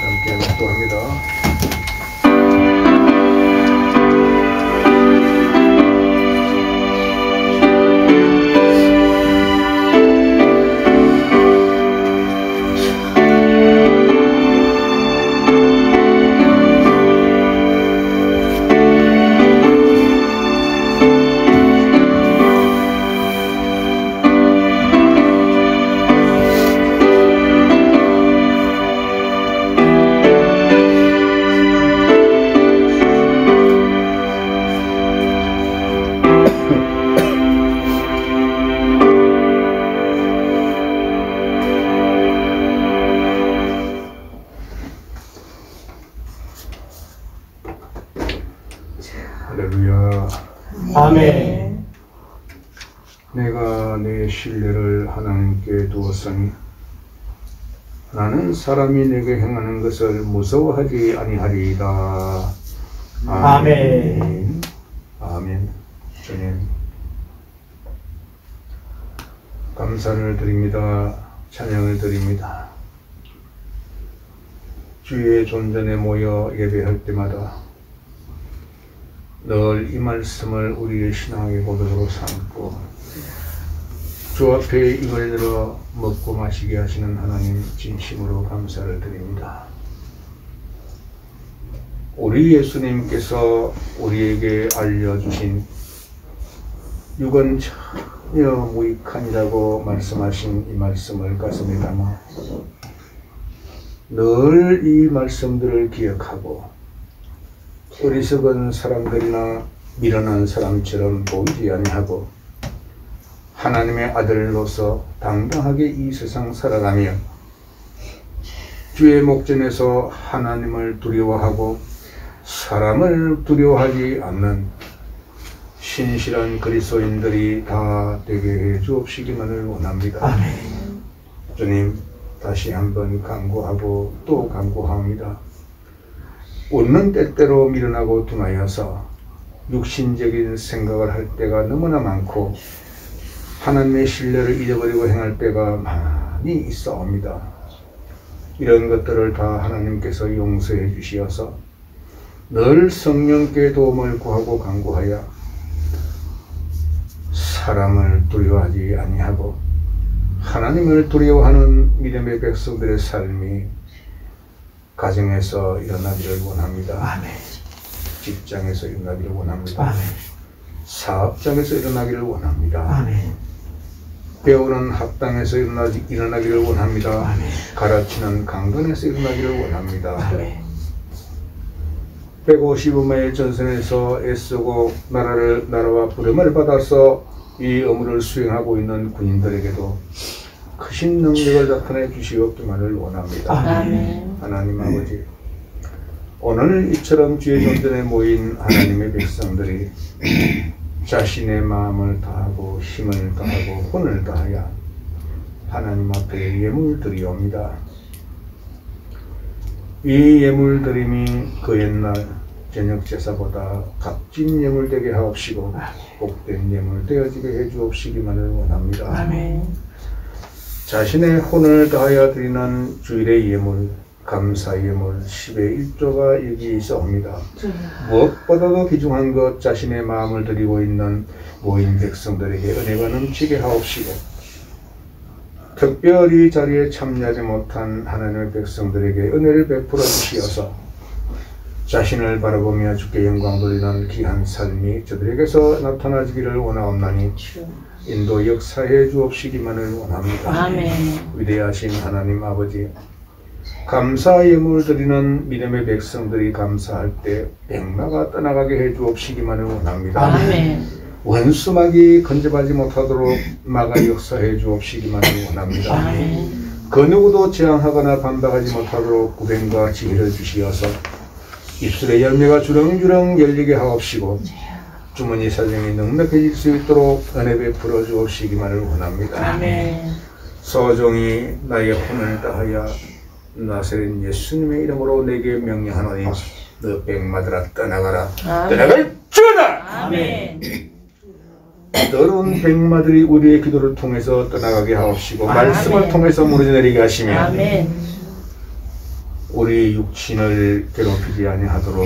함께 묵도합니다. 할렐루야. 아멘. 내가 내 신뢰를 하나님께 두었으니 나는 사람이 내게 행하는 것을 무서워하지 아니하리이다. 아멘. 아멘. 주님 감사를 드립니다. 찬양을 드립니다. 주의 존전에 모여 예배할 때마다 늘 이 말씀을 우리의 신앙의 고백으로 삼고 주 앞에 이걸 들어 먹고 마시게 하시는 하나님 진심으로 감사를 드립니다. 우리 예수님께서 우리에게 알려주신 육은 전혀 무익하니라고 말씀하신 이 말씀을 가슴에 담아 늘 이 말씀들을 기억하고 어리석은 사람들이나 미련한 사람처럼 보이지 아니하고 하나님의 아들로서 당당하게 이 세상 살아가며 주의 목전에서 하나님을 두려워하고 사람을 두려워하지 않는 신실한 그리스도인들이 다 되게 해 주옵시기만을 원합니다. 아멘. 주님 다시 한번 간구하고 또 간구합니다. 웃는 때때로 미련하고 둔하여서 육신적인 생각을 할 때가 너무나 많고 하나님의 신뢰를 잃어버리고 행할 때가 많이 있어옵니다. 이런 것들을 다 하나님께서 용서해 주시어서 늘 성령께 도움을 구하고 간구하여 사람을 두려워하지 아니하고 하나님을 두려워하는 믿음의 백성들의 삶이 가정에서 일어나기를 원합니다. 아멘. 직장에서 일어나기를 원합니다. 아멘. 사업장에서 일어나기를 원합니다. 아멘. 배우는 학당에서 일어나기를 원합니다. 아멘. 가르치는 강단에서 일어나기를 원합니다. 아멘. 155마일 전선에서 애쓰고 나라와 부름을 받아서 이 업무를 수행하고 있는 군인들에게도 크신 능력을 나타내 주시옵기만을 원합니다. 아멘. 하나님 아버지, 오늘 이처럼 주의 존전에 모인 하나님의 백성들이 자신의 마음을 다하고 힘을 다하고 혼을 다하여 하나님 앞에 예물 드리옵니다. 이 예물 드림이 그 옛날 저녁 제사보다 값진 예물 되게 하옵시고 복된 예물 되어지게 해 주옵시기만을 원합니다. 아멘. 자신의 혼을 다하여 드리는 주일의 예물, 감사 예물 10의 1조가 여기 있어옵니다. 무엇보다도 귀중한 것 자신의 마음을 드리고 있는 모인 백성들에게 은혜가 넘치게 하옵시고 특별히 자리에 참여하지 못한 하나님의 백성들에게 은혜를 베풀어 주시어서 자신을 바라보며 주께 영광 돌리는 귀한 삶이 저들에게서 나타나지기를 원하옵나니 인도 역사해 주옵시기만을 원합니다. 아멘. 위대하신 하나님 아버지, 감사 예물 드리는 믿음의 백성들이 감사할 때 백마가 떠나가게 해 주옵시기만을 원합니다. 아멘. 원수막이 건접하지 못하도록 막아 역사해 주옵시기만을 원합니다. 아멘. 그 누구도 재앙하거나 반박하지 못하도록 구변과 지혜를 주시어서 입술의 열매가 주렁주렁 열리게 하옵시고 주머니 사정이 넉넉해질 수 있도록 은혜 베풀어 주옵시기만을 원합니다. 아멘. 소종이 나의 혼을 다하여 나사렛 예수님의 이름으로 내게 명령하노니 너 백마들아 떠나가라. 떠나갈지어다. 아멘. 더러운 백마들이 우리의 기도를 통해서 떠나가게 하옵시고 말씀을 통해서 무너져 내리게 하시며 아멘. 우리 육신을 괴롭히지 아니하도록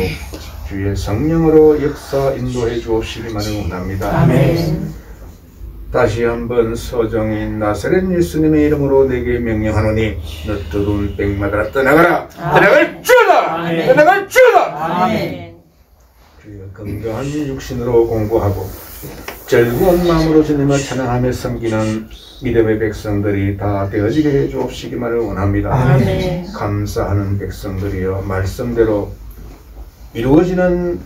주의 성령으로 역사 인도해 주옵시기만을 원합니다. 아멘. 다시 한번 서정인 나사렛 예수님의 이름으로 내게 명령하노니 너 더러운 백마들아 떠나가라. 떠나갈지어다. 아멘. 떠나갈지어다. 아멘. 주여 건강한 육신으로 공부하고 즐거운 마음으로 주님을 찬양하며 섬기는 믿음의 백성들이 다 되어지게 해 주옵시기만을 원합니다. 아멘. 감사하는 백성들이여 말씀대로 이루어지는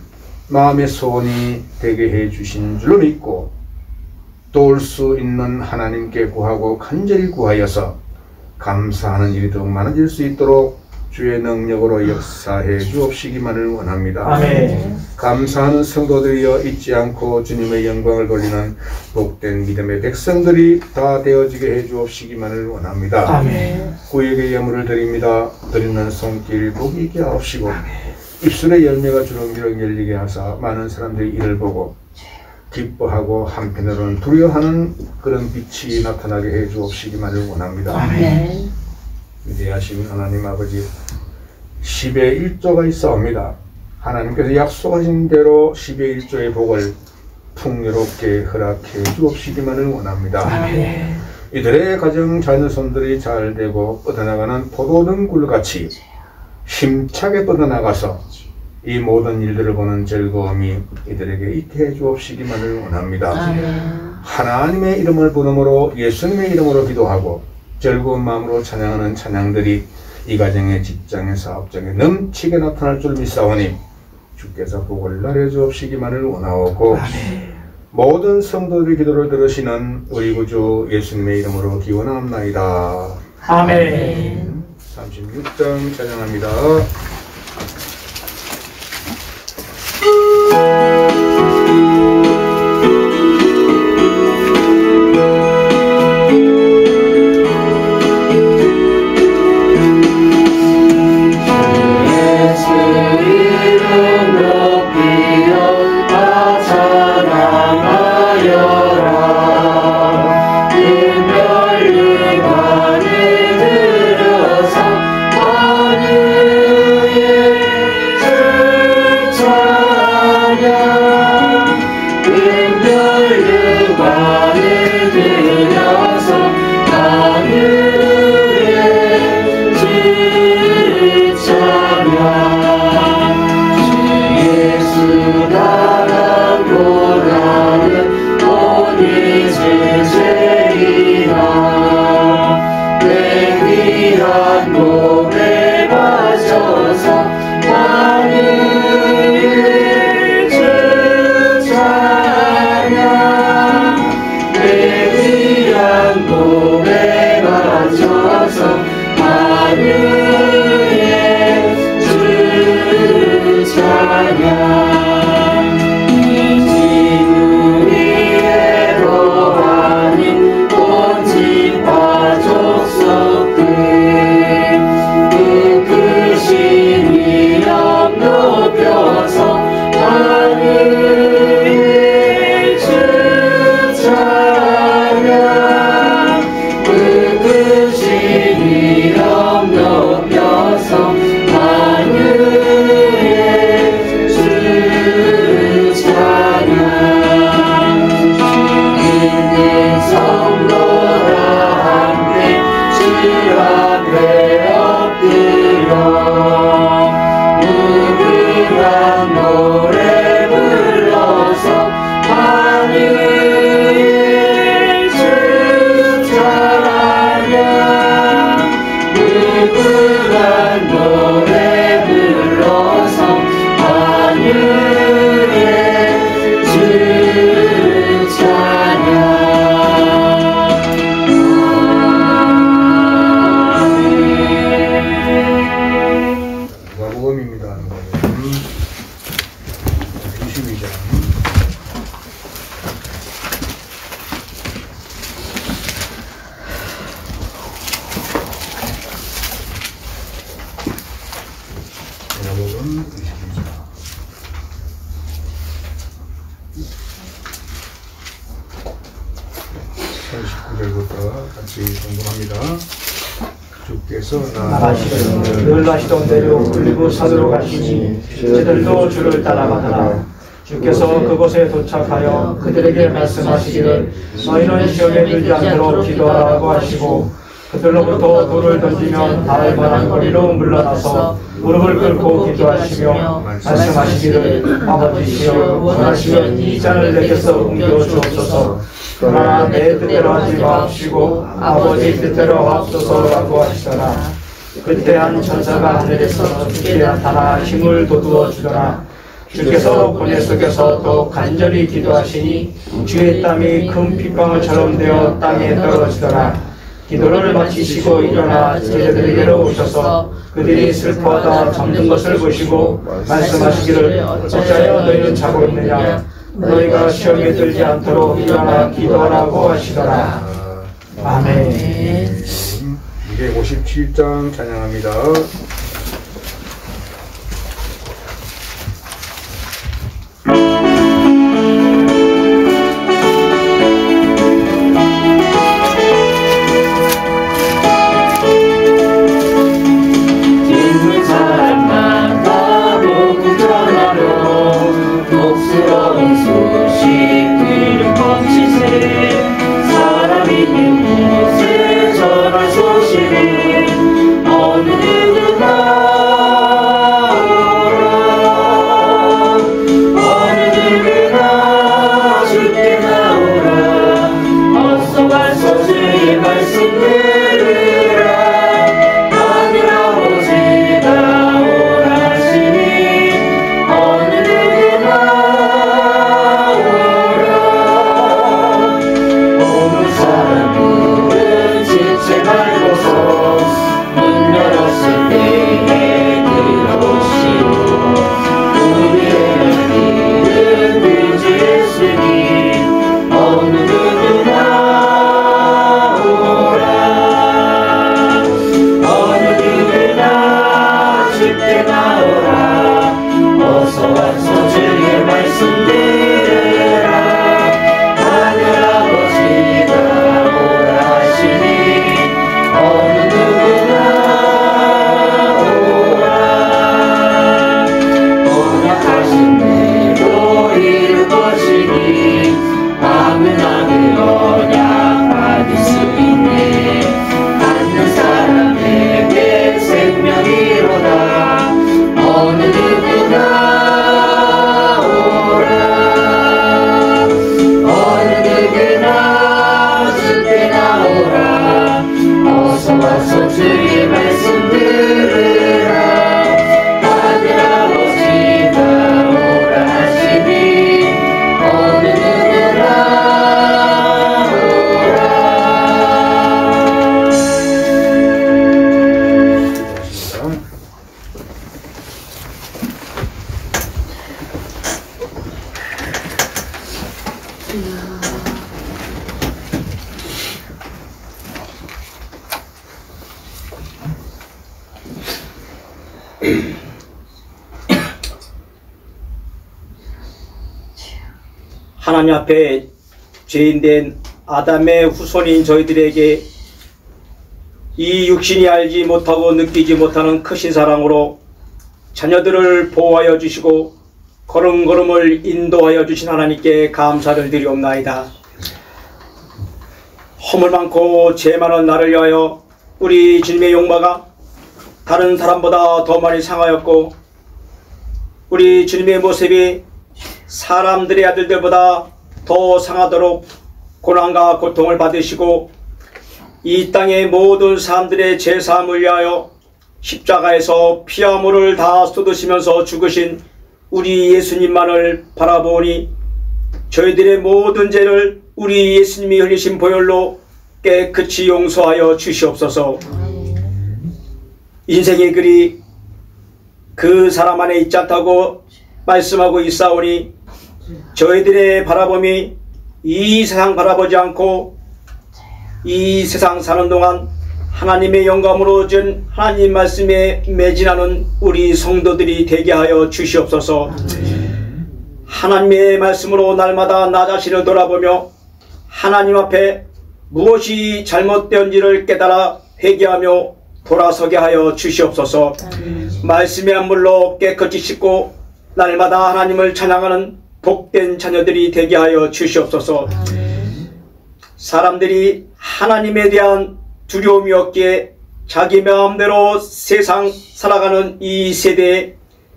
마음의 소원이 되게 해 주신 줄로 믿고 도울 수 있는 하나님께 구하고 간절히 구하여서 감사하는 일이 더욱 많아질 수 있도록 주의 능력으로 역사해 주옵시기만을 원합니다. 아멘. 감사하는 성도들이여 잊지 않고 주님의 영광을 돌리는 복된 믿음의 백성들이 다 되어지게 해 주옵시기만을 원합니다. 아멘. 구에게 예물을 드립니다. 드리는 손길 복이 있게 하옵시고 입술의 열매가 주렁주렁 열리게 하사 많은 사람들이 이를 보고 기뻐하고 한편으로는 두려워하는 그런 빛이 나타나게 해 주옵시기만을 원합니다. 아멘. 위대하신 하나님 아버지 10의 1조가 있사옵니다. 하나님께서 약속하신 대로 10의 1조의 복을 풍요롭게 허락해 주옵시기만을 원합니다. 아멘. 이들의 가정 자녀손들이 잘 되고 뻗어나가는 포도능굴같이 힘차게 뻗어나가서 이 모든 일들을 보는 즐거움이 이들에게 있게 해 주옵시기만을 원합니다. 아멘. 하나님의 이름을 부름으로 예수님의 이름으로 기도하고 즐거운 마음으로 찬양하는 찬양들이 이 가정의 직장의 사업장에 넘치게 나타날 줄 믿사오니 주께서 복을 나려 주옵시기만을 원하오고 모든 성도들의 기도를 들으시는 우리 구주 예수님의 이름으로 기원합나이다. 아멘. 36장 찬양합니다. 주께서 나가시거든 늘 하시던 대로 올리브 산으로 가시니 저들도 주를 따라가더라. 주께서 그곳에 도착하여 그들에게 말씀하시기를 너희는 시험에 들지 않도록 기도하라고 하시고 그들로부터 돌을 던지면 닿을 만한 거리로 물러나서 무릎을 꿇고 기도하시며 말씀하시기를 아버지시여 원하시면 이 잔을 내게서 옮겨 주옵소서. 그러나 내 뜻대로 하지 마옵시고 아버지 뜻대로 하옵소서라고 하시더라. 그때 한 천사가 하늘에서 주께 나타나 힘을 돋우어 주더라. 주께서 고뇌 속에서 더 간절히 기도하시니 주의 땀이 큰 핏방울처럼 되어 땅에 떨어지더라. 기도를 마치시고 일어나 제자들에게로 오셔서 그들이 슬퍼하다 잠든 것을 보시고 말씀하시기를 어찌하여 너희는 자고 있느냐. 너희가 시험에 들지 않도록 일어나 기도하라고 하시더라. 아멘. 257장 찬양합니다. 하나님 앞에 죄인된 아담의 후손인 저희들에게 이 육신이 알지 못하고 느끼지 못하는 크신 사랑으로 자녀들을 보호하여 주시고 걸음걸음을 인도하여 주신 하나님께 감사를 드리옵나이다. 허물 많고 죄 많은 나를 위하여 우리 주님의 용마가 다른 사람보다 더 많이 상하였고 우리 주님의 모습이 사람들의 아들들보다 더 상하도록 고난과 고통을 받으시고 이 땅의 모든 사람들의 죄사함을 위하여 십자가에서 피와 물을 다 쏟으시면서 죽으신 우리 예수님만을 바라보니 저희들의 모든 죄를 우리 예수님이 흘리신 보혈로 깨끗이 용서하여 주시옵소서. 인생의 글이 그 사람 안에 있지 않다고 말씀하고 있사오니 저희들의 바라봄이 이 세상 바라보지 않고 이 세상 사는 동안 하나님의 영감으로 준 하나님 말씀에 매진하는 우리 성도들이 되게 하여 주시옵소서. 하나님의 말씀으로 날마다 나 자신을 돌아보며 하나님 앞에 무엇이 잘못되었는지를 깨달아 회개하며 돌아서게 하여 주시옵소서. 말씀의 한물로 깨끗이 씻고 날마다 하나님을 찬양하는 복된 자녀들이 되게 하여 주시옵소서. 사람들이 하나님에 대한 두려움이 없기에 자기 마음대로 세상 살아가는 이 세대에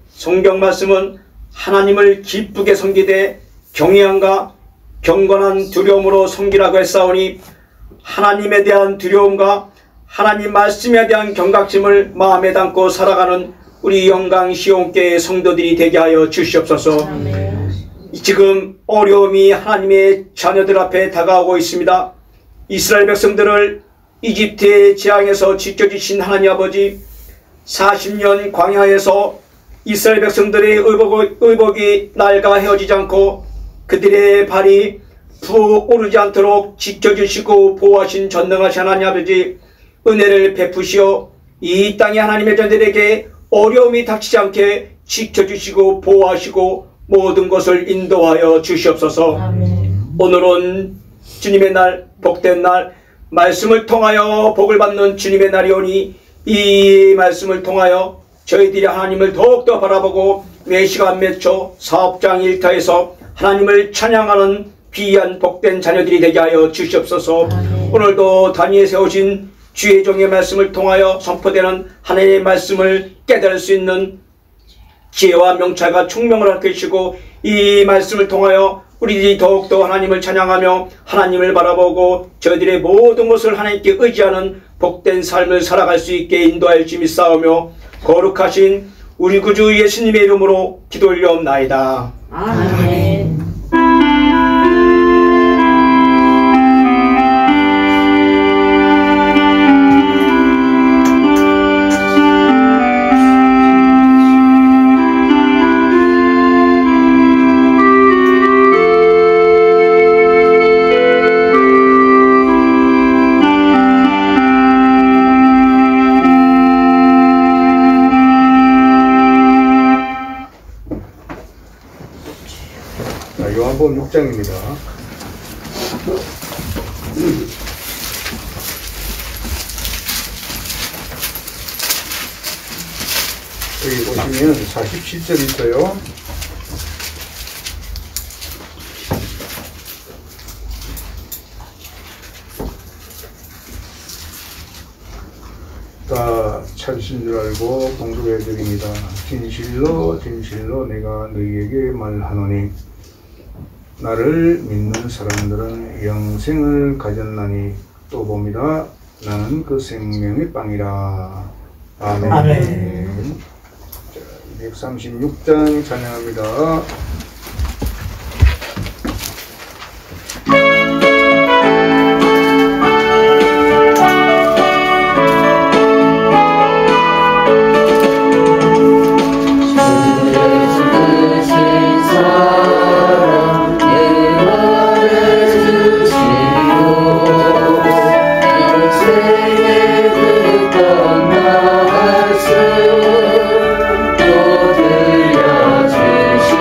성경 말씀은 하나님을 기쁘게 섬기되 경외함과 경건한 두려움으로 섬기라고 했사오니 하나님에 대한 두려움과 하나님 말씀에 대한 경각심을 마음에 담고 살아가는 우리 영광 시온교회 성도들이 되게 하여 주시옵소서. 지금 어려움이 하나님의 자녀들 앞에 다가오고 있습니다. 이스라엘 백성들을 이집트의 재앙에서 지켜주신 하나님 아버지, 40년 광야에서 이스라엘 백성들의 의복이 낡아 헤어지지 않고 그들의 발이 부어오르지 않도록 지켜주시고 보호하신 전능하신 하나님 아버지, 은혜를 베푸시어 이 땅의 하나님의 자녀들에게 어려움이 닥치지 않게 지켜주시고 보호하시고 모든 것을 인도하여 주시옵소서. 오늘은 주님의 날, 복된 날, 말씀을 통하여 복을 받는 주님의 날이오니 이 말씀을 통하여 저희들이 하나님을 더욱더 바라보고 매 시간 몇 초 사업장 일터에서 하나님을 찬양하는 귀한 복된 자녀들이 되게 하여 주시옵소서. 오늘도 단위에 세우신 주의 종의 말씀을 통하여 선포되는 하나님의 말씀을 깨달을 수 있는 지혜와 명찰과 총명을 갖게 해주시고 이 말씀을 통하여 우리들이 더욱더 하나님을 찬양하며 하나님을 바라보고 저희들의 모든 것을 하나님께 의지하는 복된 삶을 살아갈 수 있게 인도하여 주님 믿사오며 거룩하신 우리 구주 예수님의 이름으로 기도 올려옵나이다. 아멘. 요한복음 6장입니다. 여기 보시면 47절 있어요. 다 찾으신 줄 알고 공독해드립니다. 진실로 진실로 내가 너희에게 말하노니 나를 믿는 사람들은 영생을 가졌나니 또 봅니다. 나는 그 생명의 빵이라. 아멘. 아멘. 자, 236장 찬양합니다. 또 들려주시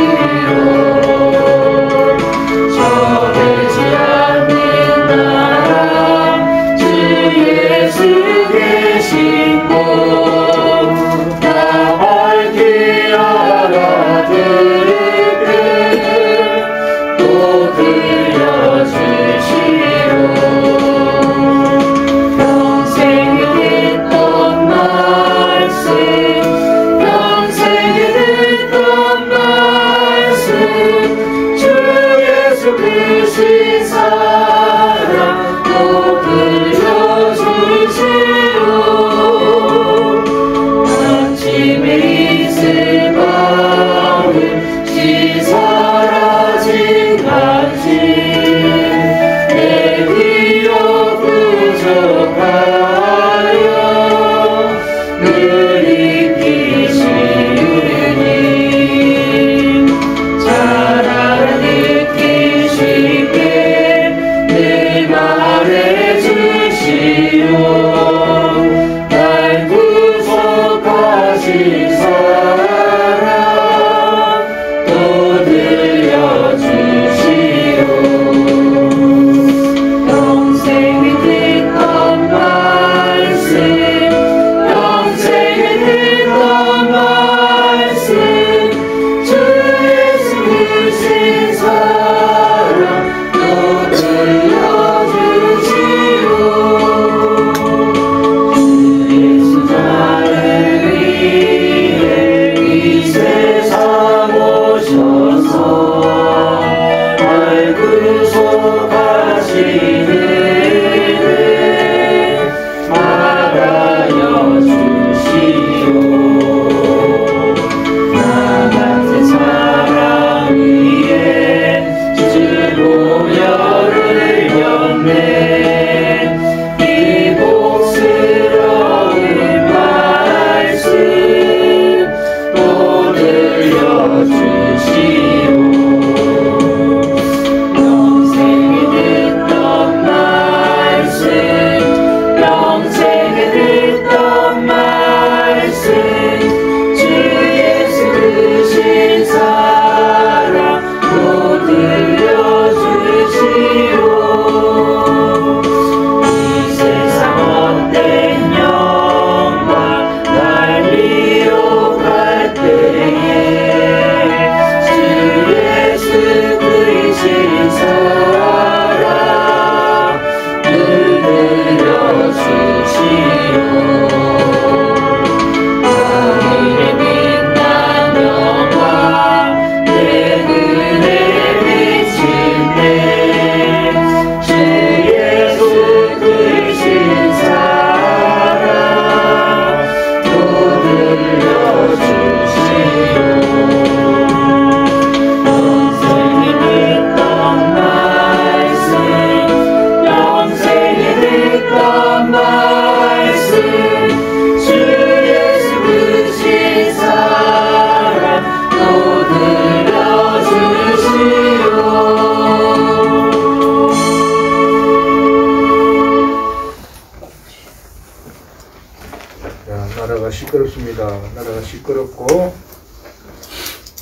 시끄럽습니다. 나라가 시끄럽고,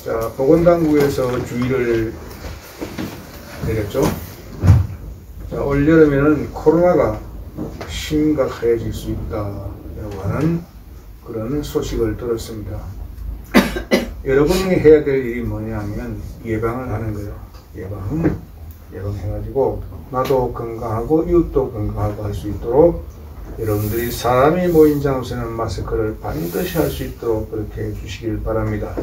자, 보건당국에서 주의를 내렸죠. 자, 올여름에는 코로나가 심각해질 수 있다라고 하는 그런 소식을 들었습니다. 여러분이 해야 될 일이 뭐냐면 예방을 하는 거예요. 예방해가지고 나도 건강하고 이웃도 건강하고 할 수 있도록 여러분들이 사람이 모인 장소에는 마스크를 반드시 할 수 있도록 그렇게 해주시길 바랍니다.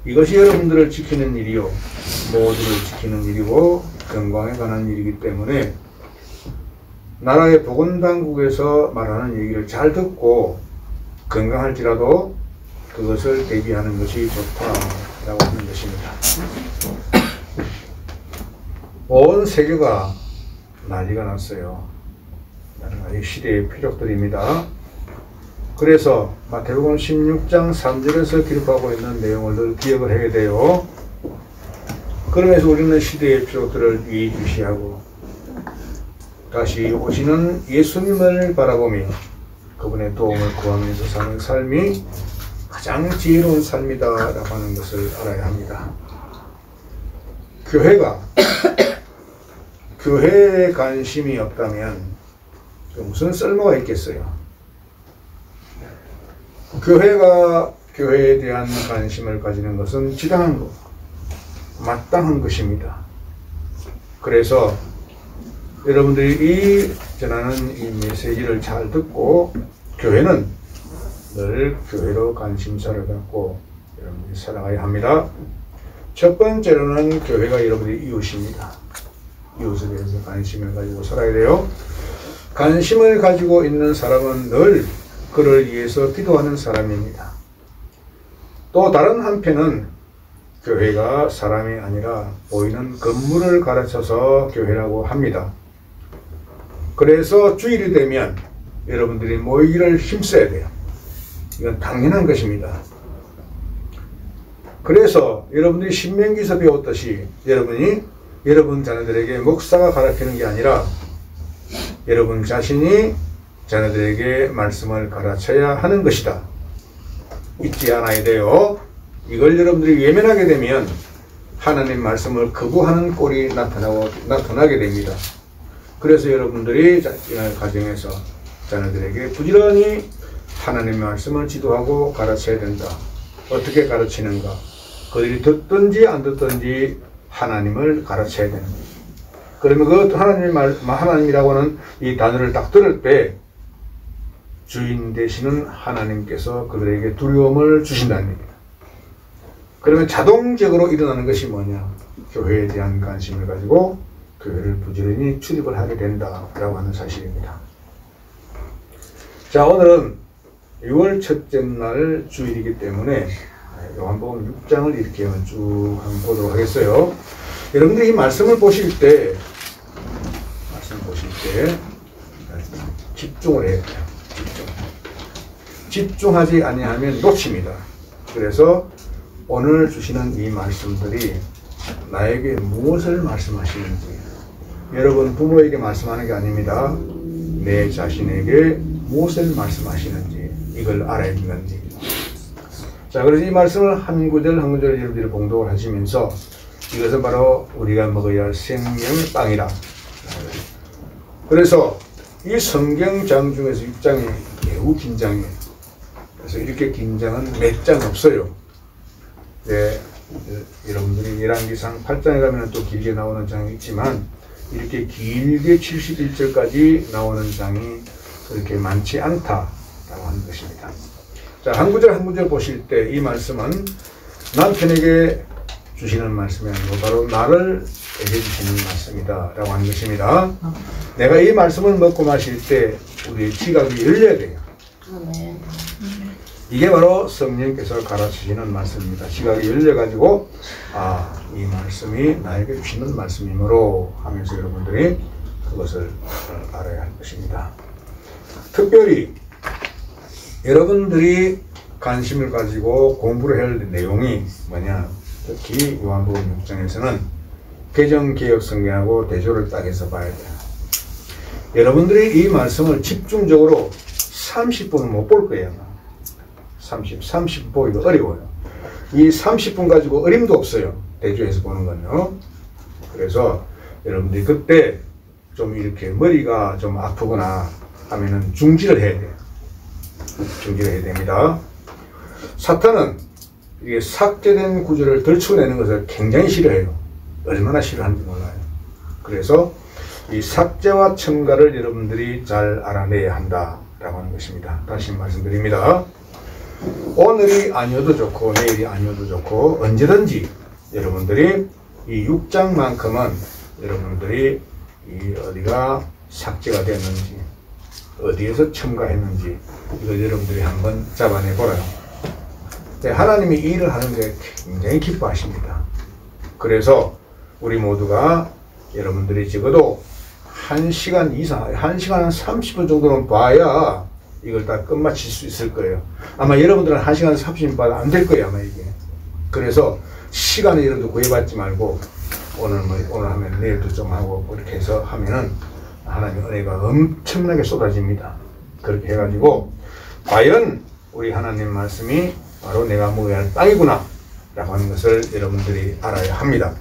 이것이 여러분들을 지키는 일이요, 모두를 지키는 일이고 건강에 관한 일이기 때문에 나라의 보건당국에서 말하는 얘기를 잘 듣고 건강할지라도 그것을 대비하는 것이 좋다라고 하는 것입니다. 온 세계가 난리가 났어요. 이 시대의 표적들입니다. 그래서 마태복음 16장 3절에서 기록하고 있는 내용을 늘 기억을 해야 돼요. 그러면서 우리는 시대의 표적들을 예의주시하고 다시 오시는 예수님을 바라보며 그분의 도움을 구하면서 사는 삶이 가장 지혜로운 삶이다라고 하는 것을 알아야 합니다. 교회가 교회에 관심이 없다면 무슨 쓸모가 있겠어요? 교회가 교회에 대한 관심을 가지는 것은 지당한 것, 마땅한 것입니다. 그래서 여러분들이 전하는 이 메시지를 잘 듣고 교회는 늘 교회로 관심사를 갖고 여러분들이 살아가야 합니다. 첫 번째로는 교회가 여러분들의 이웃입니다. 이웃에 대해서 관심을 가지고 살아야 돼요. 관심을 가지고 있는 사람은 늘 그를 위해서 기도하는 사람입니다. 또 다른 한편은 교회가 사람이 아니라 보이는 건물을 가르쳐서 교회라고 합니다. 그래서 주일이 되면 여러분들이 모이기를 힘써야 돼요. 이건 당연한 것입니다. 그래서 여러분들이 신명기에서 배웠듯이 여러분 자녀들에게 목사가 가르치는 게 아니라 여러분 자신이 자녀들에게 말씀을 가르쳐야 하는 것이다. 잊지 않아야 돼요. 이걸 여러분들이 외면하게 되면 하나님 말씀을 거부하는 꼴이 나타나게 됩니다. 그래서 여러분들이 가정에서 자녀들에게 부지런히 하나님의 말씀을 지도하고 가르쳐야 된다. 어떻게 가르치는가? 그들이 듣든지 안 듣든지 하나님을 가르쳐야 되는 거예요. 그러면 그 하나님이라고 하는 이 단어를 딱 들을 때 주인 되시는 하나님께서 그들에게 두려움을 주신다는 얘기입니다. 그러면 자동적으로 일어나는 것이 뭐냐? 교회에 대한 관심을 가지고 교회를 부지런히 출입을 하게 된다라고 하는 사실입니다. 자, 오늘은 6월 첫째 날 주일이기 때문에 요한복음 6장을 이렇게 쭉 한번 보도록 하겠어요. 여러분들이 이 말씀을 보실 때 집중을 해야 돼요. 집중하지 아니하면 놓칩니다. 그래서 오늘 주시는 이 말씀들이 나에게 무엇을 말씀하시는지, 여러분 부모에게 말씀하는 게 아닙니다. 내 자신에게 무엇을 말씀하시는지 이걸 알아야 되는지. 자, 그래서 이 말씀을 한 구절 한 구절 여러분들이 봉독을 하시면서 이것은 바로 우리가 먹어야 할 생명의 빵이라. 그래서 이 성경장 중에서 6장이 매우 긴 장이에요. 그래서 이렇게 긴 장은 몇 장 없어요. 네, 여러분들이 열왕기상 8장에 가면 또 길게 나오는 장이 있지만 이렇게 길게 71절까지 나오는 장이 그렇게 많지 않다라고 하는 것입니다. 자, 한 구절 한 구절 보실 때 이 말씀은 남편에게 주시는 말씀이 아니고 바로 나를 해주시는 말씀이다 라고 하는 것입니다. 내가 이 말씀을 먹고 마실 때 우리의 지각이 열려야 돼요. 이게 바로 성령께서 가르치시는 말씀입니다. 지각이 열려가지고 이 말씀이 나에게 주시는 말씀이므로 하면서 여러분들이 그것을 알아야 할 것입니다. 특별히 여러분들이 관심을 가지고 공부를 해야 할 내용이 뭐냐, 특히 요한복음 6장에서는 개정개혁 성경하고 대조를 딱 해서 봐야 돼요. 여러분들이 이 말씀을 집중적으로 30분은 못 볼 거예요. 30분 보기도 어려워요. 이 30분 가지고 어림도 없어요. 대조해서 보는 건요. 그래서 여러분들이 그때 좀 이렇게 머리가 좀 아프거나 하면은 중지를 해야 돼요. 중지를 해야 됩니다. 사탄은 이게 삭제된 구절을 덜쳐내는 것을 굉장히 싫어해요. 얼마나 싫어하는지 몰라요. 그래서 이 삭제와 첨가를 여러분들이 잘 알아내야 한다라고 하는 것입니다. 다시 말씀드립니다. 오늘이 아니어도 좋고 내일이 아니어도 좋고 언제든지 여러분들이 이 6장만큼은 여러분들이 이 어디가 삭제가 됐는지 어디에서 첨가했는지 이걸 여러분들이 한번 잡아내 보라요. 하나님이 이 일을 하는 게 굉장히 기뻐하십니다. 그래서 우리 모두가 여러분들이 적어도 1시간 이상, 1시간 30분 정도는 봐야 이걸 다 끝마칠 수 있을 거예요. 아마 여러분들은 1시간 30분 봐도 안 될 거예요, 아마 이게. 그래서 시간을 여러분들 구애받지 말고 오늘 하면 내일도 좀 하고 그렇게 해서 하면은 하나님 은혜가 엄청나게 쏟아집니다. 그렇게 해가지고 과연 우리 하나님 말씀이 바로 내가 먹어야 할 빵이구나 라고 하는 것을 여러분들이 알아야 합니다.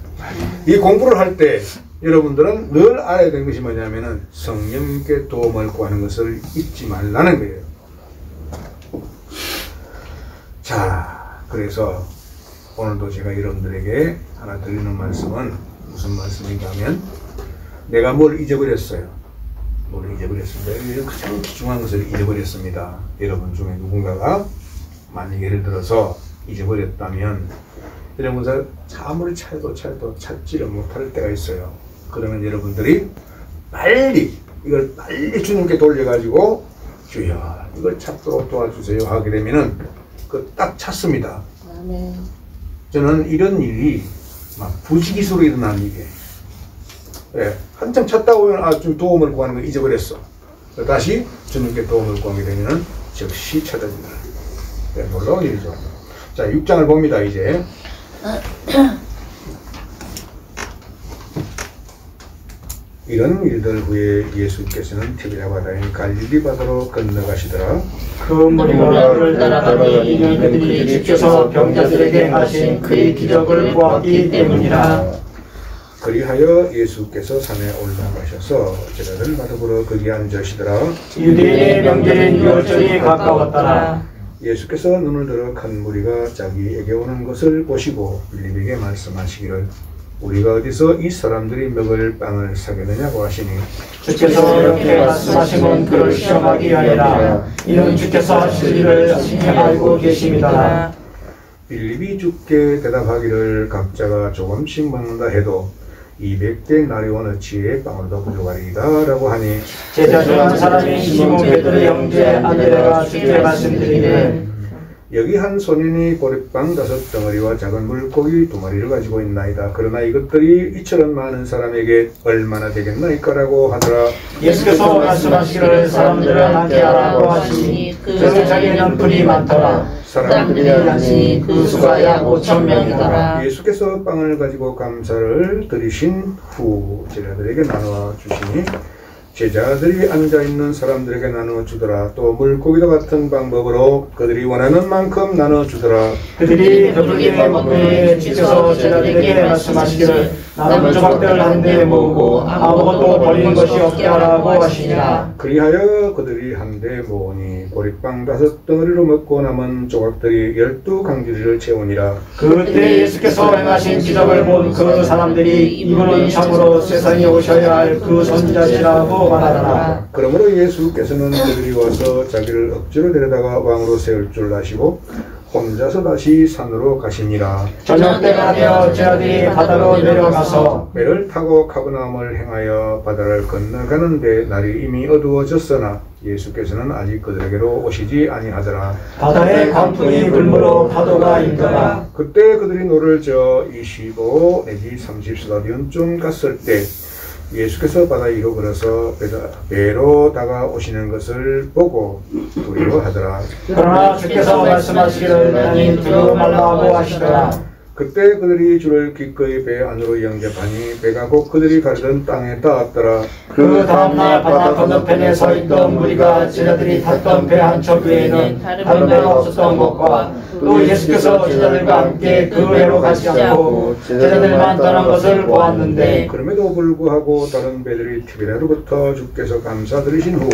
이 공부를 할 때 여러분들은 늘 알아야 되는 것이 뭐냐면은 성령님께 도움을 구하는 것을 잊지 말라는 거예요. 자, 그래서 오늘도 제가 여러분들에게 하나 드리는 말씀은 무슨 말씀인가 하면 내가 뭘 잊어버렸어요. 뭘 잊어버렸습니다. 가장 귀중한 것을 잊어버렸습니다. 여러분 중에 누군가가 만약 예를 들어서 잊어버렸다면 여러분들 아무리 찾아도 찾지를 못할 때가 있어요. 그러면 여러분들이 이걸 빨리 주님께 돌려가지고 주여 이걸 찾도록 도와주세요 하게 되면은 그 딱 찾습니다. 아멘. 저는 이런 일이 막 부지기수로 일어나는 일이에요. 네, 한참 찾다 보면 좀 도움을 구하는 거 잊어버렸어. 다시 주님께 도움을 구하게 되면은 즉시 찾아진다. 네, 놀라운 일이죠. 자, 6장을 봅니다. 이제 이런 일들 후에 예수께서는 티베리아 바다인 갈릴리 바다로 건너가시더라. 그 무리가 그를 따라가니 이는 그들이 주께서 병자들에게 하신 그의 기적을 보았기 때문이라. 그리하여 예수께서 산에 올라가셔서 제자들 바다보러 거기 앉으시더라. 유대인의 명절인 유월절이 가까웠더라. 예수께서 눈을 들어 큰 무리가 자기에게 오는 것을 보시고 빌립에게 말씀하시기를 우리가 어디서 이 사람들이 먹을 빵을 사겠느냐고 하시니 주께서 이렇게 말씀하시면 그를 시험하기 위하여라. 이는 주께서 하실 일을 알고 계심이더라. 빌립이 주께 대답하기를 각자가 조금씩 먹는다 해도 200대 날이 원어치의 빵으로도 부족하리이다 라고 하니 제자 중 한 사람이 시몬 베드로의 형제 안드레가 주께 말씀드리기를 여기 한 소년이 보리빵 5덩어리와 작은 물고기 2마리를 가지고 있나이다. 그러나 이것들이 이처럼 많은 사람에게 얼마나 되겠나이까 라고 하더라. 예수께서 말씀하시기를 사람들을 함께 하라고 하시니 그 자리에는 분이 많더라. 사람들이 하시니 그 수가 약 5,000명이더라. 예수께서 빵을 가지고 감사를 드리신 후 제자들에게 나누어 주시니 제자들이 앉아있는 사람들에게 나누어 주더라. 또 물고기와 같은 방법으로 그들이 원하는 만큼 나누어 주더라. 그들이 배부르게 먹은 후에 주께서 제자들에게 말씀하시기를 남은 조각들 한데 모으고 아무것도 버리는 것이 없게 하라고 하시니라. 그리하여 그들이 한데 모으니 보리빵 5덩어리로 먹고 남은 조각들이 12강주리를 채우니라. 그때 예수께서 행하신 기적을 본 그 사람들이 이분은 참으로 세상에 오셔야 할 그 선지자시라고 말하더라. 그러므로 예수께서는 그들이 와서 자기를 억지로 데려다가 왕으로 세울 줄 아시고 혼자서 다시 산으로 가시니라. 저녁 때가 되어 제자들이 바다로 내려가서 배를 타고 카브나움을 행하여 바다를 건너가는데 날이 이미 어두워졌으나 예수께서는 아직 그들에게로 오시지 아니하더라. 바다에 광풍이 불므로 파도가 일더라. 그때 그들이 노를 저어 25 내지 30스타디온쯤 갔을 때 예수께서 바다 위로 걸어서 배로 다가오시는 것을 보고 두려워하더라. 그러나 주께서 말씀하시기를 너희 두려워 말라고 하시더라. 그때 그들이 줄을 기꺼이 배 안으로 영접하니 배가 곧 그들이 가려던 땅에 닿았더라. 그 다음날 바다 건너편에 서 있던 무리가 제자들이 탔던 배 한 척 외에는 다른 배가 없었던 것과 또 예수께서 제자들과 함께 그 배로 가지 않고 제자들만 떠난 것을 보았는데 그럼에도 불구하고 다른 배들이 티베리아로부터 주께서 감사드리신 후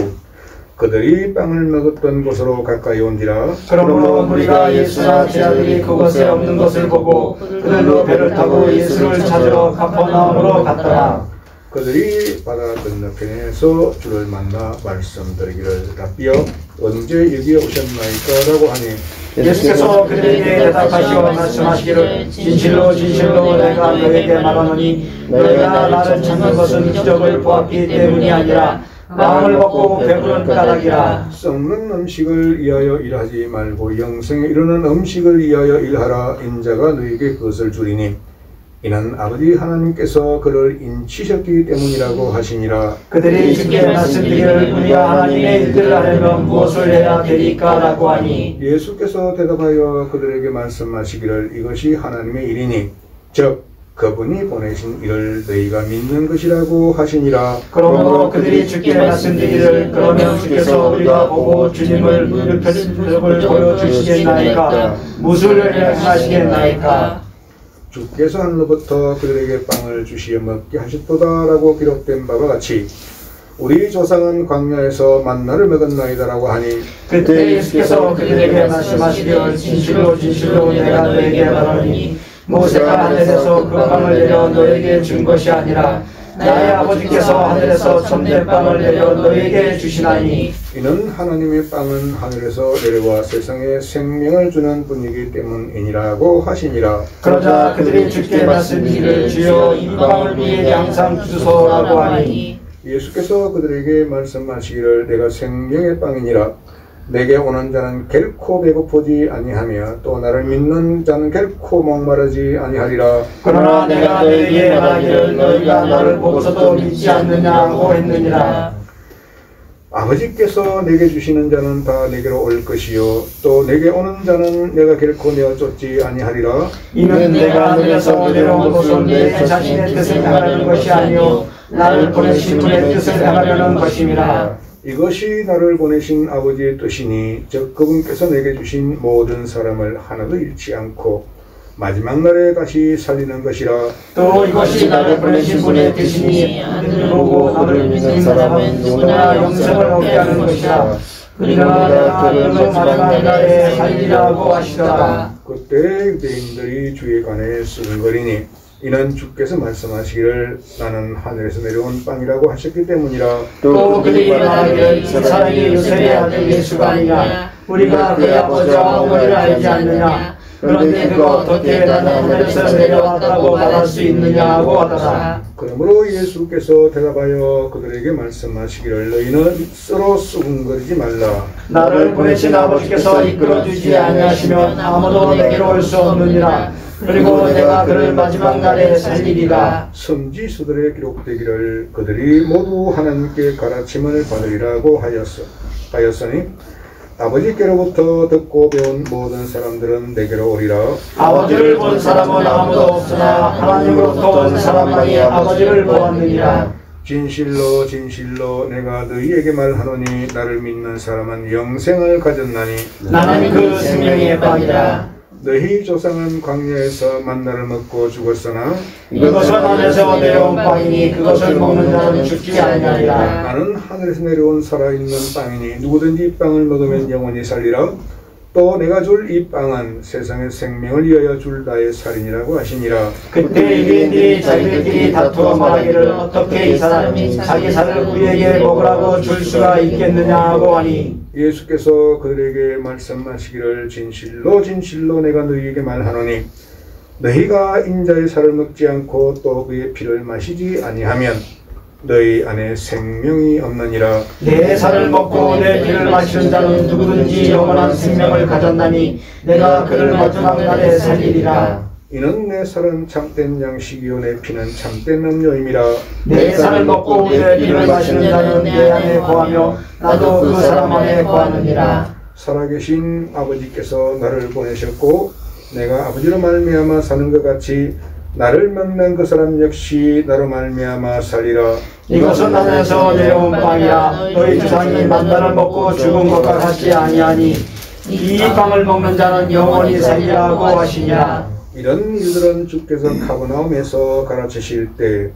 그들이 빵을 먹었던 곳으로 가까이 온지라. 그러므로 우리가 예수나 제자들이 그곳에 없는 것을 보고 그들로 배를 타고 예수를 찾으러 가퍼나움으로 갔더라. 그들이 바다 건너편에서 주를 만나 말씀드리기를 rabbi여 언제 여기에 오셨나이까 라고 하니 예수께서 그들에게 대답하시어 말씀하시기를 진실로 진실로 내가 너에게 말하노니 너희가 나를 찾는 것은 기적을 보았기 때문이 아니라 마음을 먹고 배부른 까닭이라. 썩는 음식을 위하여 일하지 말고 영생에 이르는 음식을 위하여 일하라. 인자가 너에게 그것을 주리니 이는 아버지 하나님께서 그를 인치셨기 때문이라고 하시니라. 그들이 주께 말씀드리기를 우리가 하나님의 일들을 하려면 무엇을 해야 되리까 라고 하니 예수께서 대답하여 그들에게 말씀하시기를 이것이 하나님의 일이니 즉 그분이 보내신 이를 너희가 믿는 것이라고 하시니라. 그러므로 그들이 주께 말씀드리기를 그러면 주께서 우리가 보고 주님을 표적을 보여주시겠나이까 무엇을 행하시겠나이까. 주께서 하늘로부터 그들에게 빵을 주시어 먹게 하셨도다라고 기록된 바와 같이 우리 조상은 광야에서 만나를 먹었나이다라고 하니 그때 예수께서 그들에게 말씀하시기를 진실로 진실로 내가 너에게 말하니 모세가 하늘에서 그 빵을 내려 너에게 준 것이 아니라 나의 아버지께서 하늘에서 참된 빵을 내려 너에게 주시나니 이는 하나님의 빵은 하늘에서 내려와 세상에 생명을 주는 분이기 때문이니라고 하시니라. 그러자 그들이 주께 말씀드리기를 주여 이 빵을 우리에게 항상 주소서라고 하니 예수께서 그들에게 말씀하시기를 내가 생명의 빵이니라. 내게 오는 자는 결코 배고프지 아니하며 또 나를 믿는 자는 결코 목마르지 아니하리라. 그러나 내가 너에게 말하기를 너희가 나를 보고서도 믿지 않느냐고 했느니라. 아버지께서 내게 주시는 자는 다 내게로 올 것이요 또 내게 오는 자는 내가 결코 내어 쫓지 아니하리라. 이는 내가 하늘에서 내려온 것은 내 자신의 뜻을 행하려는 것이 아니요 나를 보내신 분의 뜻을 행하려는 것임이라. 이것이 나를 보내신 아버지의 뜻이니 즉 그분께서 내게 주신 모든 사람을 하나도 잃지 않고 마지막 날에 다시 살리는 것이라. 또 이것이 나를 보내신 분의 뜻이니 하늘을 보고 나를 믿는 사람은 누구나 영생을 얻게 하는 것이라. 그러나 내가 그를 마지막 날에 살리라고 하시더라. 그때 유대인들이 주에 관해 수근거리니 이는 주께서 말씀하시기를 나는 하늘에서 내려온 빵이라고 하셨기 때문이라. 또 그들이 말하기를 이 사람이 요셉의 아들 예수가 아니냐 우리가 그의 아버지와 어머니를 알지 않느냐 그런데 그가 어떻게 나는 하늘에서 내려왔다고 말할 수 있느냐고 하더라. 그러므로 예수께서 대답하여 그들에게 말씀하시기를 너희는 서로 수군거리지 말라. 나를 보내신 아버지께서 이끌어주지 아니하시면 아무도 내게로 올 수 없느니라. 그리고 내가 그를 마지막 날에 살리리라. 선지서들에 기록되기를 그들이 모두 하나님께 가르침을 받으리라고 하였으니 아버지께로부터 듣고 배운 모든 사람들은 내게로 오리라. 아버지를 본 사람은 아무도 없으나 하나님으로부터 온 사람만이 아버지를 보았느니라. 진실로 진실로 내가 너희에게 말하노니 나를 믿는 사람은 영생을 가졌나니 나는 그 생명의 빵이라. 너희 조상은 광야에서 만나를 먹고 죽었으나 이것은 하늘에서 내려온 빵이니 그것을 먹는 자는 죽지 아니하리라. 나는 하늘에서 내려온 살아있는 빵이니 누구든지 이 빵을 먹으면 영원히 살리라. 또 내가 줄 이 빵은 세상의 생명을 위하여 줄 나의 살인이라고 하시니라. 그때 유대인들이 자기들끼리 다투어 말하기를 어떻게 이 사람이 자기 살을 우리에게 먹으라고 줄 수가 있겠느냐고 하니 예수께서 그들에게 말씀하시기를 진실로 진실로 내가 너희에게 말하노니 너희가 인자의 살을 먹지 않고 또 그의 피를 마시지 아니하면 너희 안에 생명이 없느니라. 내 살을 먹고 내 피를 마시는 자는 누구든지 영원한 생명을 가졌나니 내가 그를 마지막 날에 살리리라. 이는 내 살은 참된 양식이요 내 피는 참된 음료임이라. 내 살을 먹고 내 피를 마시는 자는 내 안에 거하며 나도 그 사람 안에 거하느니라. 살아계신 아버지께서 나를 보내셨고 내가 아버지로 말미암아 사는 것 같이 나를 만난 그 사람 역시 나로 말미암아 살리라. 이것은 하늘에서 내려온 빵이라. 너희 조상이 만나를 먹고 죽은 것과 같지 아니하니 이 빵을 먹는 자는 영원히 살리라고 하시니라. 이런 일들은 주께서 카버나움에서 가르치실 때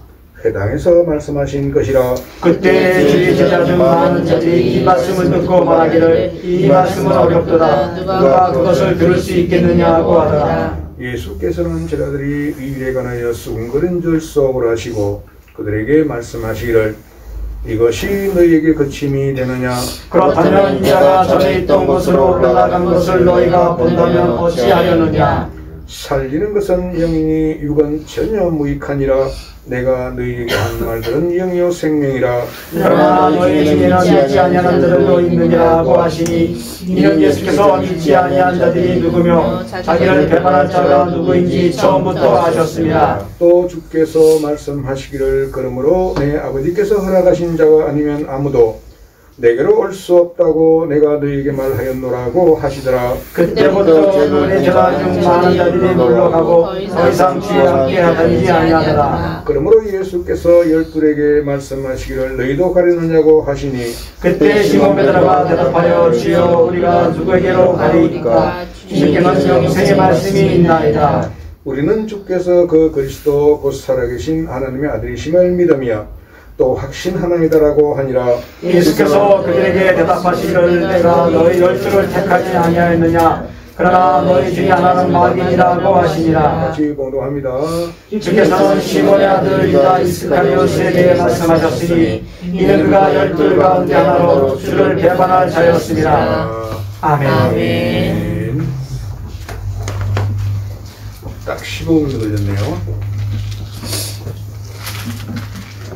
회당에서 말씀하신 것이라. 그때 주의 제자 중 많은 자들이 이 말씀을 듣고 말하기를 이 말씀은 어렵도다. 누가 그것을 들을 수 있겠느냐고 하더라. 예수께서는 제자들이 이 일에 관하여 수군거린 줄 수업을 하시고 그들에게 말씀하시기를 이것이 너희에게 거침이 되느냐. 그렇다면 인자가 전에 있던 곳으로 올라간 것을 너희가 본다면 어찌하려느냐. 살리는 것은 영이니 육은 전혀 무익하니라. 내가 너희에게 한 말들은 영이요 생명이라. 그러나 너희 중에는 믿지 아니하는 자들도 있느니라고 하시니 이는 예수께서 믿지 아니한 자들이 누구며 자기를 배반할 자가 누구인지 처음부터 아셨습니다. 또 주께서 말씀하시기를 그러므로 내 아버지께서 허락하신 자가 아니면 아무도 내게로 올 수 없다고 내가 너희에게 말하였노라고 하시더라. 그때부터 우리 제자 중 많은 자들이 물러가고 더 이상 주와 함께 하지 아니하더라. 그러므로 예수께서 열둘에게 말씀하시기를 너희도 가려느냐고 하시니 그때 시몬 베드로가 대답하여 주여 우리가 누구에게로 가리이까. 주께는 영생의 말씀이 있나이다. 우리는 주께서 그 그리스도 곧 살아계신 하나님의 아들이심을 믿으며 또 확신하나이다라고 하니라. 예수께서 그들에게 대답하시기를 내가 너희 열두를 택하지 아니하였느냐. 그러나 너희 중에 하나는 마귀니라고 하시니라. 같이 공동합니다. 주께서는 시몬의 아들 유다 이스카리오스에게 말씀하셨으니 이는 그가 열둘 가운데 하나로 주를 배반할 자였습니다. 아멘. 딱 15분 걸렸네요.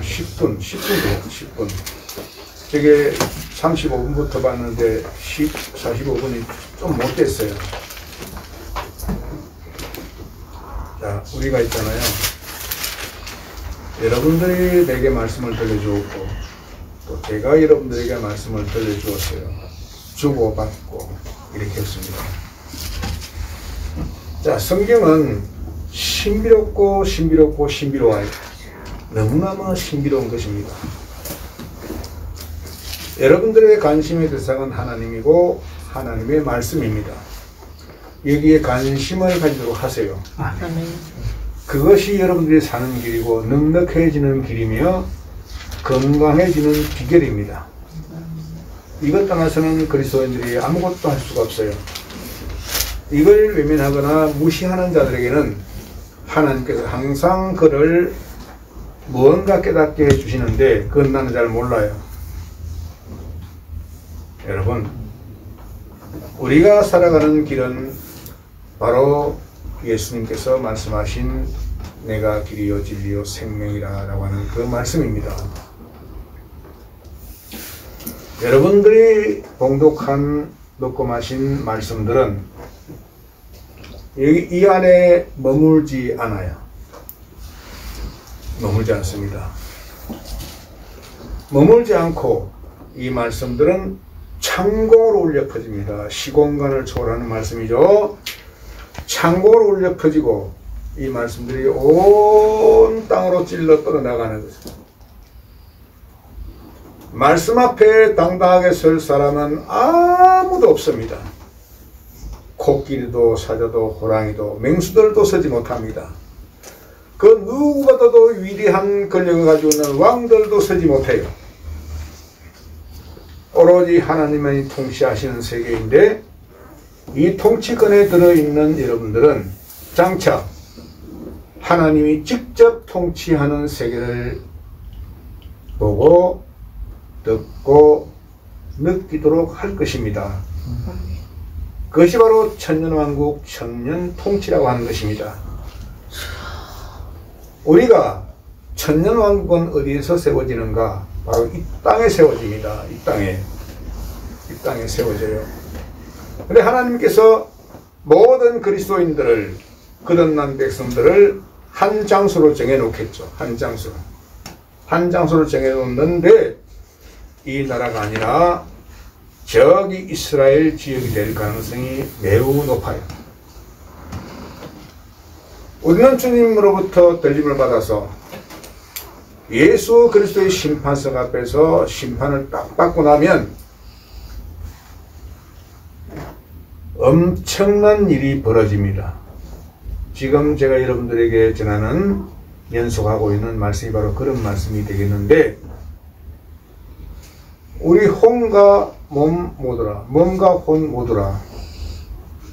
10분. 저게 35분부터 봤는데 45분이 좀 못됐어요. 자, 우리가 있잖아요. 여러분들이 내게 말씀을 들려주었고 또 제가 여러분들에게 말씀을 들려주었어요. 주고받고 이렇게 했습니다. 자, 성경은 신비롭고 신비로워요. 너무나마 신비로운 것입니다. 여러분들의 관심의 대상은 하나님이고 하나님의 말씀입니다. 여기에 관심을 가지도록 하세요. 그것이 여러분들이 사는 길이고 넉넉해지는 길이며 건강해지는 비결입니다. 이것 떠나서는 그리스도인들이 아무것도 할 수가 없어요. 이걸 외면하거나 무시하는 자들에게는 하나님께서 항상 그를 무언가 깨닫게 해주시는데 그건 나는 잘 몰라요. 여러분, 우리가 살아가는 길은 바로 예수님께서 말씀하신 내가 길이요 진리요 생명이라 라고 하는 그 말씀입니다. 여러분들이 봉독한 먹고 마신 말씀들은 여기 이 안에 머물지 않아요. 머물지 않습니다. 머물지 않고 이 말씀들은 창공으로 울려 퍼집니다. 시공간을 초월하는 말씀이죠. 창공으로 울려 퍼지고 이 말씀들이 온 땅으로 찔러 뻗어나가는 것입니다. 말씀 앞에 당당하게 설 사람은 아무도 없습니다. 코끼리도 사자도 호랑이도 맹수들도 서지 못합니다. 그 누구보다도 위대한 권력을 가지고 있는 왕들도 서지 못해요. 오로지 하나님만이 통치하시는 세계인데 이 통치권에 들어있는 여러분들은 장차 하나님이 직접 통치하는 세계를 보고 듣고 느끼도록 할 것입니다. 그것이 바로 천년왕국 천년통치라고 하는 것입니다. 우리가 천년왕국은 어디에서 세워지는가? 바로 이 땅에 세워집니다. 이 땅에 세워져요. 근데 하나님께서 모든 그리스도인들을 거듭난 백성들을 한 장소로 정해놓겠죠. 한 장소로 정해놓는데 이 나라가 아니라 저기 이스라엘 지역이 될 가능성이 매우 높아요. 우리는 주님으로부터 들림을 받아서 예수 그리스도의 심판석 앞에서 심판을 딱 받고 나면 엄청난 일이 벌어집니다. 지금 제가 여러분들에게 전하는 연속하고 있는 말씀이 바로 그런 말씀이 되겠는데 우리 혼과 몸 모두라, 몸과 혼 모두라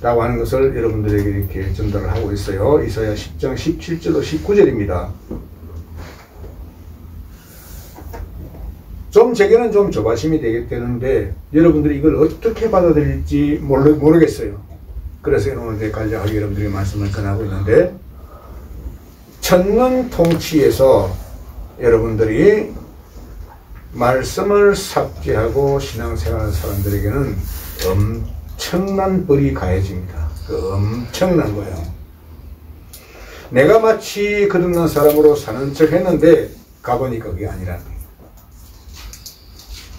라고 하는 것을 여러분들에게 이렇게 전달을 하고 있어요. 이사야 10장 17절로 19절입니다. 좀 제게는 좀 조바심이 되겠는데 여러분들이 이걸 어떻게 받아들일지 모르겠어요. 그래서 오늘 간략하게 여러분들에게 말씀을 전하고 있는데 천년 통치에서 여러분들이 말씀을 삭제하고 신앙생활하는 사람들에게는 엄청난 벌이 가해집니다. 그 엄청난 거예요. 내가 마치 거듭난 사람으로 사는 척 했는데 가보니까 그게 아니라는 거예요.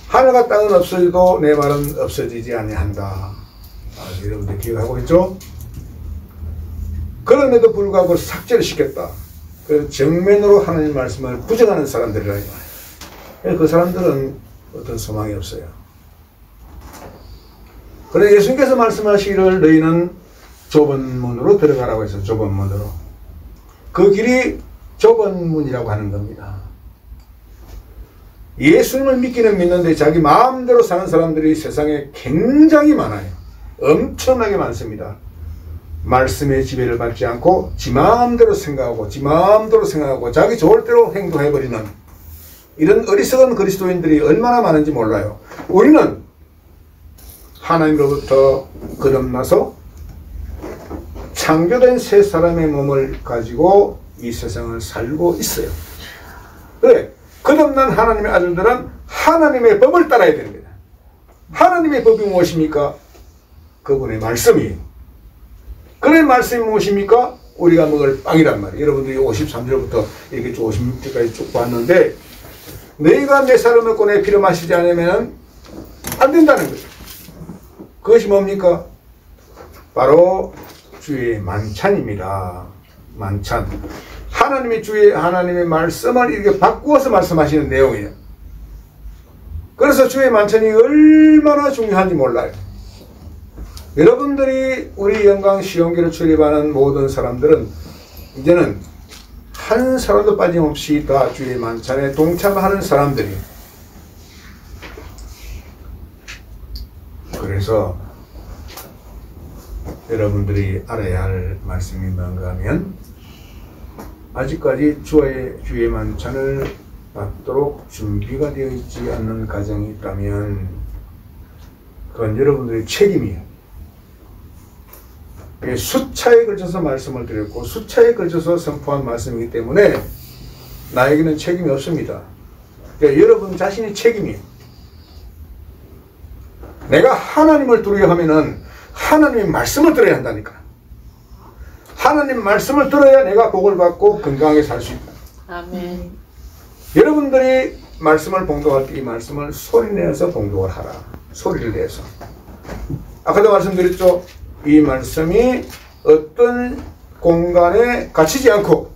하늘과 땅은 없어져도 내 말은 없어지지 아니한다. 여러분들 기억하고 있죠? 그럼에도 불구하고 삭제를 시켰다. 그 정면으로 하나님 말씀을 부정하는 사람들이라 이 말이에요. 그 사람들은 어떤 소망이 없어요. 그래서 예수님께서 말씀하시기를 너희는 좁은 문으로 들어가라고 해서 좁은 문으로. 그 길이 좁은 문이라고 하는 겁니다. 예수님을 믿기는 믿는데 자기 마음대로 사는 사람들이 세상에 굉장히 많아요. 엄청나게 많습니다. 말씀의 지배를 받지 않고 지 마음대로 생각하고 자기 좋을 대로 행동해버리는 이런 어리석은 그리스도인들이 얼마나 많은지 몰라요. 우리는 하나님으로부터 거듭나서 창조된 새 사람의 몸을 가지고 이 세상을 살고 있어요. 그래, 거듭난 하나님의 아들들은 하나님의 법을 따라야 됩니다. 하나님의 법이 무엇입니까? 그분의 말씀이에요. 그의 말씀이 무엇입니까? 우리가 먹을 빵이란 말이에요. 여러분들이 53절부터 이렇게 56절까지 쭉 봤는데 너희가 내 살을 먹고 내 피를 마시지 않으면 안 된다는 거죠. 그것이 뭡니까? 바로 주의 만찬입니다. 만찬. 하나님의 말씀을 이렇게 바꾸어서 말씀하시는 내용이에요. 그래서 주의 만찬이 얼마나 중요한지 몰라요. 여러분들이 우리 영광 시온교를 출입하는 모든 사람들은 이제는 한 사람도 빠짐없이 다 주의 만찬에 동참하는 사람들이. 그래서 여러분들이 알아야 할 말씀이 뭔가 하면 아직까지 주의 만찬을 받도록 준비가 되어 있지 않는 가정이 있다면 그건 여러분들의 책임이에요. 수차에 걸쳐서 말씀을 드렸고 수차에 걸쳐서 선포한 말씀이기 때문에 나에게는 책임이 없습니다. 그러니까 여러분 자신이 책임이에요. 내가 하나님을 두려워하면은 하나님의 말씀을 들어야 한다니까. 하나님 말씀을 들어야 내가 복을 받고 건강하게 살 수 있다. 아멘. 여러분들이 말씀을 봉독할 때 이 말씀을 소리내서 봉독을 하라. 소리를 내서. 아까도 말씀드렸죠. 이 말씀이 어떤 공간에 갇히지 않고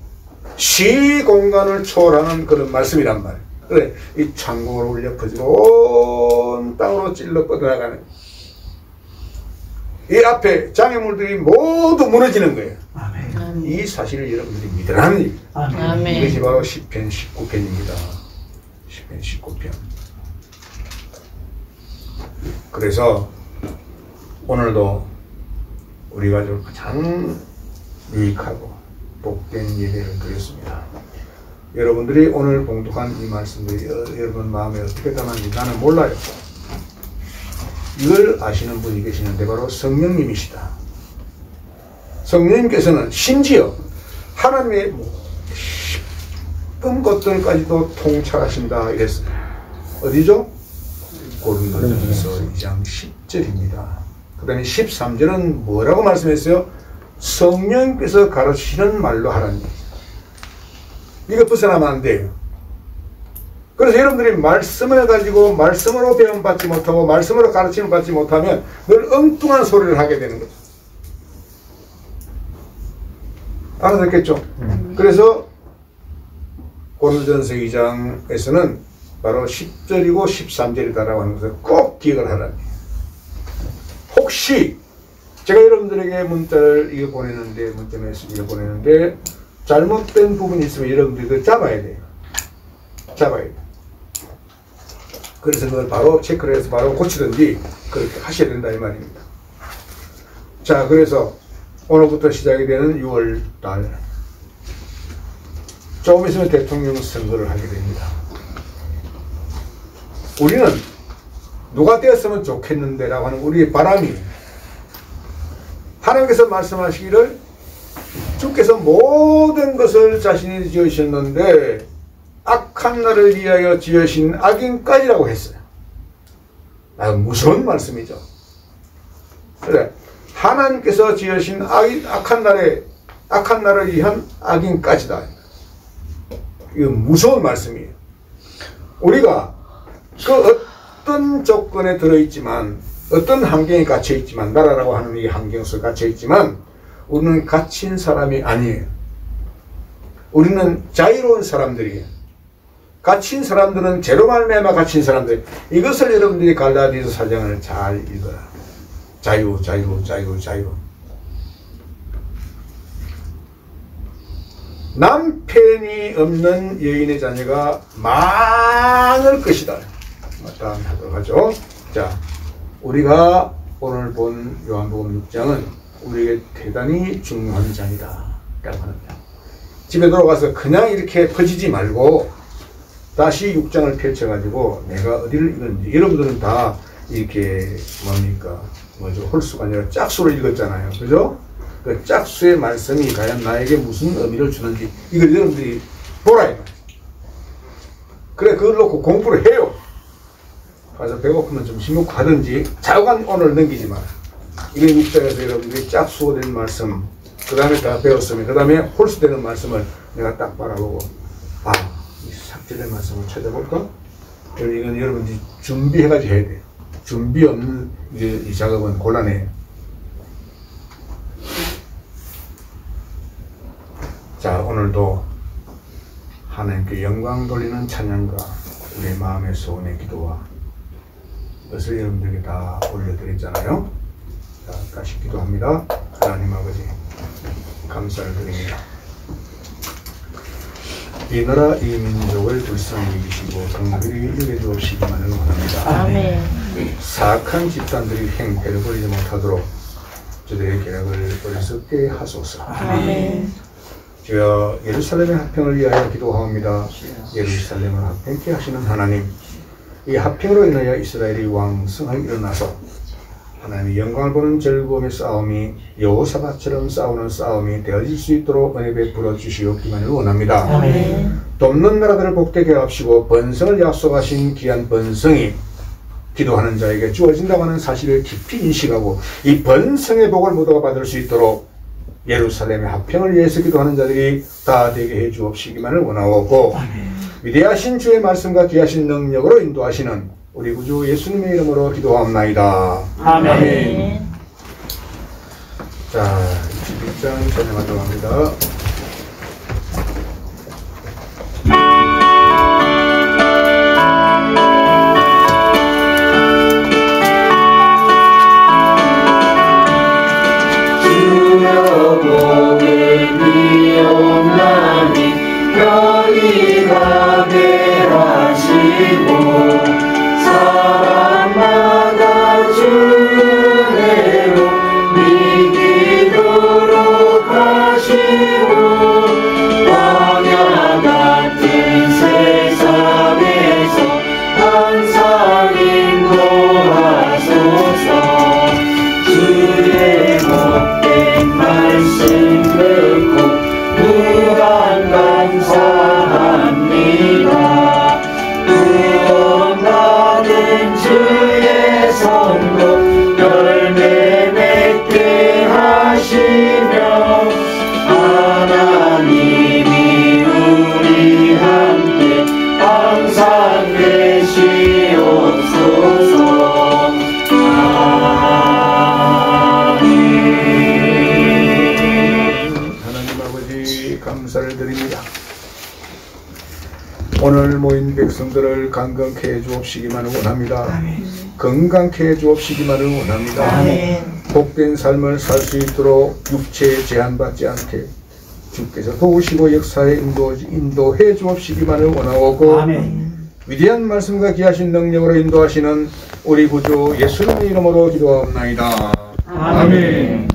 시 공간을 초월하는 그런 말씀이란 말이에요. 그래, 이 창공을 울려 퍼지고 온 땅으로 찔러 뻗어나가는 이 앞에 장애물들이 모두 무너지는 거예요. 아멘. 이 사실을 여러분들이 믿으라는 얘기입니다. 아멘. 이것이 바로 시편 19편입니다. 시편 19편. 그래서 오늘도 우리가 가장 유익하고 복된 예배를 드렸습니다. 여러분들이 오늘 봉독한 이 말씀들이 여러분 마음에 어떻게 담았는지 나는 몰라요. 이걸 아시는 분이 계시는데 바로 성령님이시다. 성령님께서는 심지어 하나님의 깊은 것들까지도 통찰하신다 이랬어요. 어디죠? 고린도전서 2장 10절입니다. 그 다음에 13절은 뭐라고 말씀했어요? 성령께서 가르치시는 말로 하라는 얘기죠. 이거 벗어나면 안 돼요. 그래서 여러분들이 말씀을 가지고 말씀으로 배움받지 못하고 말씀으로 가르침을 받지 못하면 늘 엉뚱한 소리를 하게 되는 거죠. 알아듣겠죠? 그래서 고린도전서 2장에서는 바로 10절이고 13절이다라고 하는 것을 꼭 기억을 하라는 거예요. 혹시 제가 여러분들에게 문자를 이거 보내는데 문자 메시지를 보내는데 잘못된 부분이 있으면 여러분들이 그걸 잡아야 돼요. 잡아야 돼요. 그래서 그걸 바로 체크를 해서 바로 고치든지 그렇게 하셔야 된다 이 말입니다. 자, 그래서 오늘부터 시작이 되는 6월 달 조금 있으면 대통령 선거를 하게 됩니다. 우리는 누가 되었으면 좋겠는데 라고 하는 우리의 바람이 하나님께서 말씀하시기를 주께서 모든 것을 자신이 지으셨는데 악한 나를 위하여 지으신 악인까지라고 했어요. 무서운 말씀이죠. 그래, 하나님께서 지으신 악한 나를 위한 악인까지다. 이거 무서운 말씀이에요. 우리가 그 어떤 조건에 들어있지만 어떤 환경에 갇혀있지만 나라라고 하는 이 환경 속에 갇혀있지만 우리는 갇힌 사람이 아니에요. 우리는 자유로운 사람들이에요. 갇힌 사람들은 죄로 말미암아 갇힌 사람들. 이것을 여러분들이 갈라디아서 4장을 잘 읽어라. 자유, 자유, 자유, 자유. 남편이 없는 여인의 자녀가 많을 것이다. 다음 하도록 하죠. 자, 우리가 오늘 본 요한복음 6장은 우리에게 대단히 중요한 장이다 라고 합니다. 집에 돌아가서 그냥 이렇게 퍼지지 말고 다시 6장을 펼쳐가지고 내가 어디를 읽었는지, 여러분들은 다 이렇게 뭡니까 홀수가 아니라 짝수를 읽었잖아요. 그죠? 그 짝수의 말씀이 과연 나에게 무슨 의미를 주는지 이걸 여러분들이 보라 이 말이에요. 그래, 그걸 놓고 공부를 해요. 가서 배고프면 좀 식 먹고 하든지 자관 오늘 넘기지 마라. 이게 6장에서 여러분들이 짝수된 말씀, 그 다음에 다 배웠으면 그 다음에 홀수되는 말씀을 내가 딱 바라보고 이 삭제된 말씀을 찾아볼까? 이건 여러분들이 준비해가지고 해야 돼요. 준비 없는 이 작업은 곤란해요. 자, 오늘도 하나님께 영광 돌리는 찬양과 우리의 마음의 소원의 기도와 이것을 여러분들에게 다 올려드렸잖아요. 자, 다시 기도합니다. 하나님 아버지 감사를 드립니다. 이 나라 이 민족을 불쌍히 여기시고 긍휼히 여겨 주옵시기만을 원합니다. 아멘. 사악한 집단들이 행패를 벌이지 못하도록 저들의 계략을 버릴 수 없게 하소서. 아멘. 주여, 예루살렘의 합평을 위하여 기도하옵니다. 예루살렘을 합평케 하시는 하나님, 이 합평으로 인하여 이스라엘이 왕성하게 일어나서 하나님의 영광을 보는 즐거움의 싸움이 여호사밧처럼 싸우는 싸움이 되어질 수 있도록 은혜 베풀어 주시옵기만을 원합니다. 아멘. 돕는 나라들을 복되게 하시고 번성을 약속하신 귀한 번성이 기도하는 자에게 주어진다고 하는 사실을 깊이 인식하고 이 번성의 복을 모두가 받을 수 있도록 예루살렘의 화평을 위해서 기도하는 자들이 다 되게 해 주옵시기만을 원하고 위대하신 주의 말씀과 귀하신 능력으로 인도하시는 우리 구주 예수님의 이름으로 기도하옵나이다. 아멘. 자, 21장 전해가도록 합니다. 주여 복을 비옵나니 별이 가게 하시고 사람마다 주는 은혜로 믿기도록 하시고 광야 같은 세상에서 항상 인도하소서. 주의 복된 말씀 듣고 무한 감사합니다. 구원받은 주의 성도 열매 맺게 하시며 하나님이 우리 함께 항상 계시옵소서. 하나님 아버지 감사를 드립니다. 오늘 모인 백성들을 강건케 해 주옵시기만을 원합니다. 건강케 해 주옵시기만을 원합니다. 복된 삶을 살 수 있도록 육체에 제한받지 않게 주께서 도우시고 역사에 인도해 주옵시기만을 원하고 아멘. 위대한 말씀과 귀하신 능력으로 인도하시는 우리 구주 예수님의 이름으로 기도하옵나이다. 아멘.